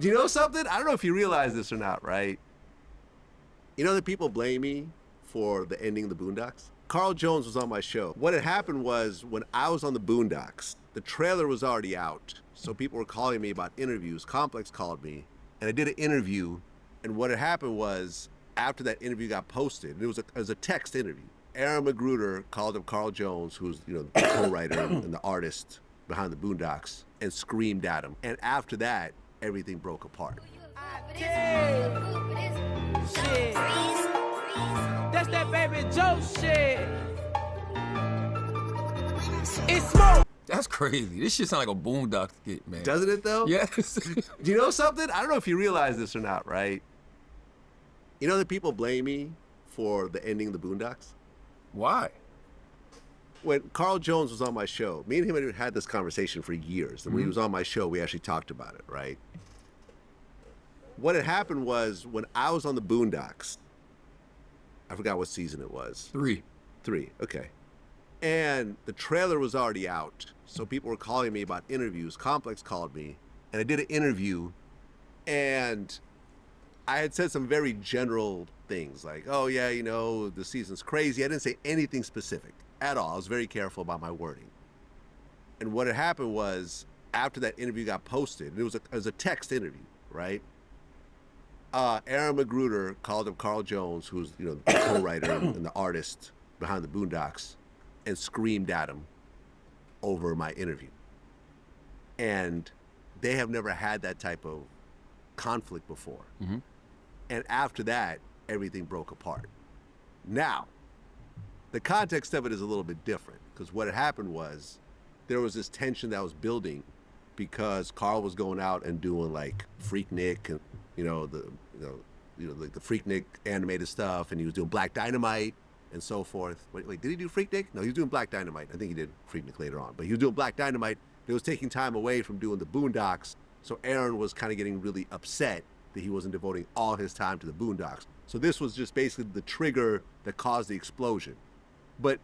Do you know something? I don't know if you realize this or not, right? You know that people blame me for the ending of the Boondocks? Carl Jones was on my show. What had happened was when I was on the Boondocks, the trailer was already out. So people were calling me about interviews. Complex called me, and I did an interview. And what had happened was after that interview got posted, and it was a text interview. Aaron Magruder called up Carl Jones, who's the co-writer and the artist behind the Boondocks, and screamed at him. And after that, everything broke apart. Shit. That's that baby Joe shit. It's smoke. That's crazy. This shit sound like a Boondocks skit, man. Doesn't it though? Yes. Do you know something? I don't know if you realize this or not, right? You know that people blame me for the ending of the Boondocks? Why? When Carl Jones was on my show, me and him had had this conversation for years. And when he was on my show, we actually talked about it, right? What had happened was when I was on the Boondocks, I forgot what season it was. Three, okay. And the trailer was already out. So people were calling me about interviews. Complex called me, and I did an interview, and I had said some very general things like, oh yeah, the season's crazy. I didn't say anything specific at all. I was very careful about my wording. And what had happened was after that interview got posted, and it was a text interview, right? Aaron Magruder called up Carl Jones, who's the co-writer and the artist behind the Boondocks, and screamed at him over my interview. And they have never had that type of conflict before. Mm-hmm. And after that, everything broke apart. Now, the context of it is a little bit different, because what had happened was there was this tension that was building because Carl was going out and doing like Freaknik and like the Freaknik animated stuff, and he was doing Black Dynamite and so forth. Wait, did he do Freaknik? No, he was doing Black Dynamite. I think he did Freaknik later on, but he was doing Black Dynamite. It was taking time away from doing the Boondocks, so Aaron was kind of getting really upset that he wasn't devoting all his time to the Boondocks. So this was just basically the trigger that caused the explosion. But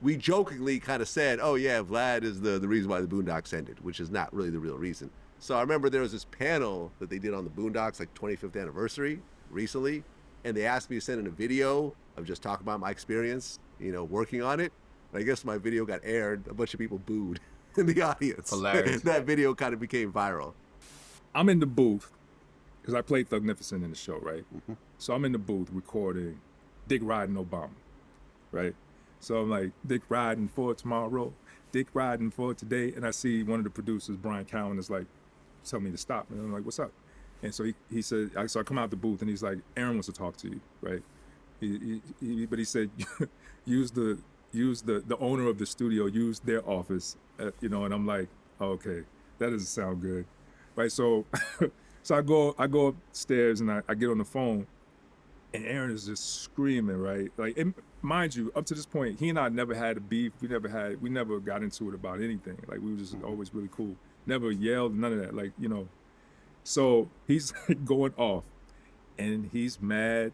we jokingly kind of said, oh yeah, Vlad is the reason why the Boondocks ended, which is not really the real reason. So I remember there was this panel that they did on the Boondocks, like 25th anniversary recently, and they asked me to send in a video of just talking about my experience, working on it. And I guess my video got aired. A bunch of people booed in the audience. Hilarious. That video kind of became viral. I'm in the booth because I played Thugnificent in the show, right? Mm-hmm. So I'm in the booth recording Dick Riding Obama, right? So I'm like, Dick riding for tomorrow, Dick riding for today. And I see one of the producers, Brian Cowan, is like, tell me to stop. And I'm like, what's up? And so he said, so I come out the booth and he's like, Aaron wants to talk to you, right? But he said, use the owner of the studio, use their office, and I'm like, oh, okay, that doesn't sound good, right? So, so I go upstairs and I get on the phone, and Aaron is just screaming, right? Like, and mind you, up to this point, he and I never had a beef. We never got into it about anything. Like, we were just always really cool. Never yelled, none of that. Like, So he's going off, and he's mad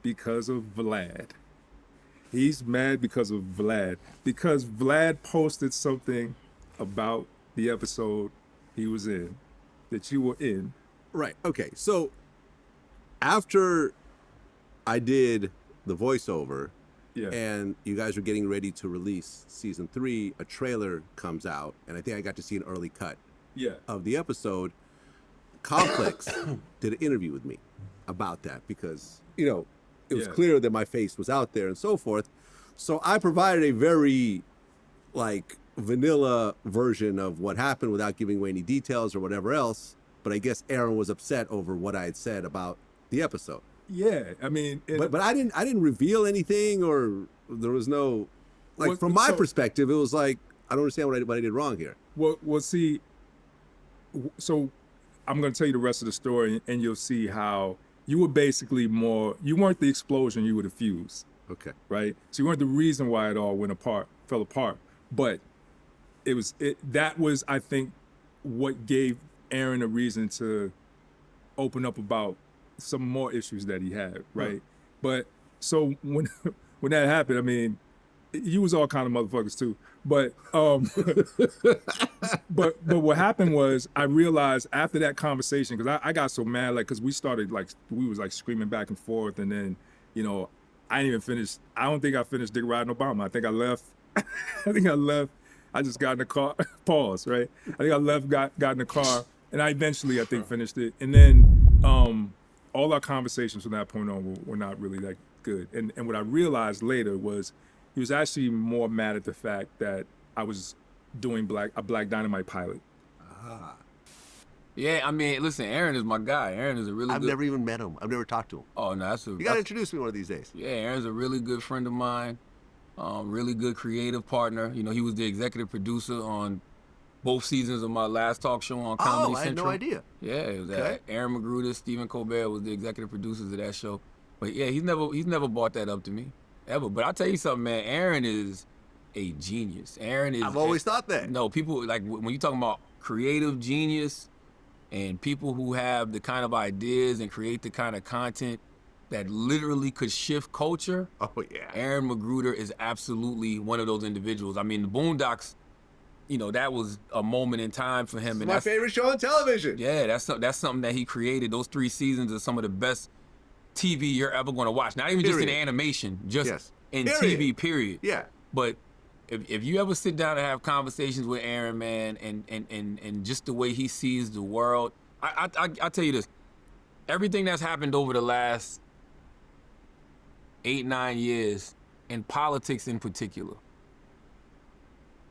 because of Vlad. He's mad because of Vlad. Because Vlad posted something about the episode he was in, that you were in. Right. Okay. So after I did the voiceover, Yeah. and you guys were getting ready to release season 3, a trailer comes out, and I think I got to see an early cut Yeah. of the episode. Complex did an interview with me about that because, it was clear that my face was out there and so forth. So I provided a very, vanilla version of what happened without giving away any details or whatever else. But I guess Aaron was upset over what I had said about the episode. Yeah, I mean, But I didn't reveal anything, or there was no, from my perspective, it was like, I don't understand what I did wrong here. Well, see, so I'm going to tell you the rest of the story, and you'll see how you were basically you weren't the explosion, you were the fuse. Okay. Right? So you weren't the reason why it all fell apart. But that was, I think, what gave Aaron a reason to open up about some more issues that he had, right? But so when that happened, I mean, you was all kind of motherfuckers too. But but what happened was I realized after that conversation, because I got so mad, like, because we was like screaming back and forth, and then, you know, I didn't even finish. I don't think I finished Dick Riding Obama. I think I left. I just got in the car. Pause. Right. I think I left. Got in the car, and I eventually I think finished it. And then all our conversations from that point on were not really that good. And what I realized later was he was actually more mad at the fact that I was doing a Black Dynamite pilot. Yeah, I mean, listen, Aaron is my guy. Aaron is a really I've good... never even met him. I've never talked to him. Oh, no, that's a... You gotta introduce me one of these days. Yeah, Aaron's a really good friend of mine. Really good creative partner. You know, he was the executive producer on both seasons of my last talk show on Comedy Central. I had no idea. Yeah, it was Okay. Aaron Magruder, Stephen Colbert was the executive producers of that show. But yeah, he's never brought that up to me, ever. But I'll tell you something, man. Aaron is a genius. Aaron is... I've always thought that. No, people, like, when you're talking about creative genius and people who have the kind of ideas and create the kind of content that literally could shift culture, Oh, yeah. Aaron Magruder is absolutely one of those individuals. I mean, the Boondocks, you know, that was a moment in time for him. It's And my that's favorite show on television. Yeah, that's something that he created. Those 3 seasons are some of the best TV you're ever going to watch. Not even just in Period. animation, just Yes. in Period. TV, period. Yeah. But if you ever sit down and have conversations with Aaron, man, and just the way he sees the world, I'll tell you this. Everything that's happened over the last 8-9 years, in politics in particular,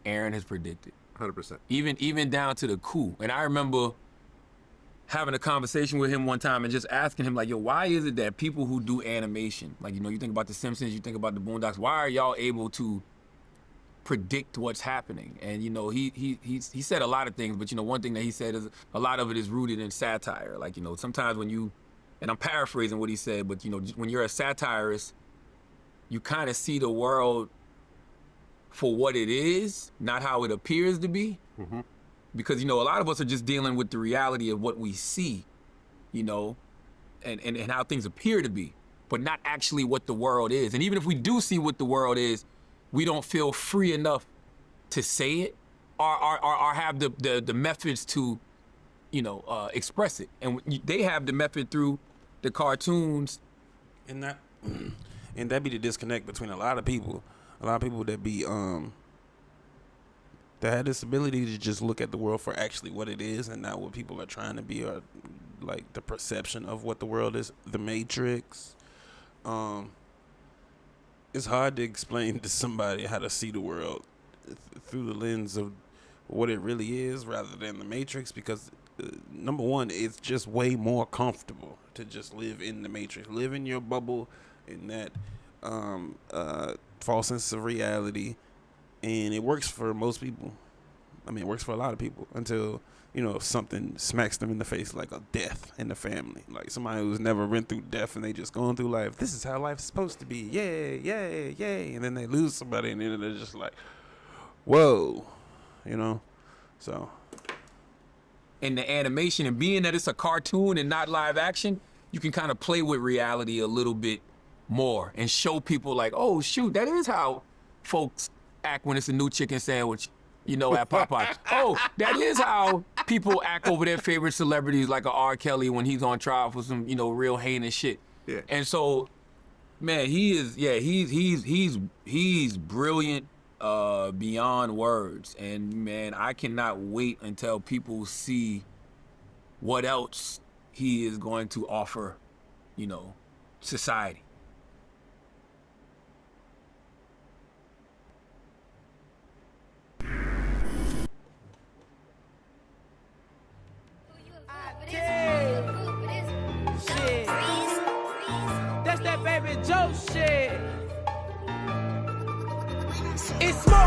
Aaron has predicted. 100%. Even down to the coup. And I remember having a conversation with him one time and just asking him, like, yo, why is it that people who do animation, like, you know, you think about The Simpsons, you think about the Boondocks, why are y'all able to predict what's happening? And, you know, he said a lot of things, but, you know, one thing that he said is a lot of it is rooted in satire. Like, you know, sometimes when you, and I'm paraphrasing what he said, but, you know, when you're a satirist, you kind of see the world for what it is, not how it appears to be. Mm-hmm. Because, you know, a lot of us are just dealing with the reality of what we see, you know, and how things appear to be, but not actually what the world is. And even if we do see what the world is, we don't feel free enough to say it or have the methods to, you know, express it. And they have the method through the cartoons. And that be the disconnect between a lot of people. A lot of people that be that had this ability to just look at the world for actually what it is and not what people are trying to be, or like the perception of what the world is. The Matrix. It's hard to explain to somebody how to see the world through the lens of what it really is rather than the Matrix, because number one, it's just way more comfortable to just live in the Matrix, live in your bubble, in that false sense of reality, and it works for most people. I mean, it works for a lot of people until, you know, something smacks them in the face, like a death in the family, like somebody who's never been through death and they just going through life. This is how life's supposed to be. Yay, yay, yay. And then they lose somebody and then they're just like, whoa, you know? So. In the animation, and being that it's a cartoon and not live action, you can kind of play with reality a little bit more and show people like, oh, shoot, that is how folks act when it's a new chicken sandwich, you know, at Popeyes. Oh, that is how people act over their favorite celebrities, like a R. Kelly when he's on trial for some, you know, real heinous shit. Yeah. And so, man, he's brilliant beyond words. And man, I cannot wait until people see what else he is going to offer, you know, society. Shit. That's that baby Joe shit. It's smoke.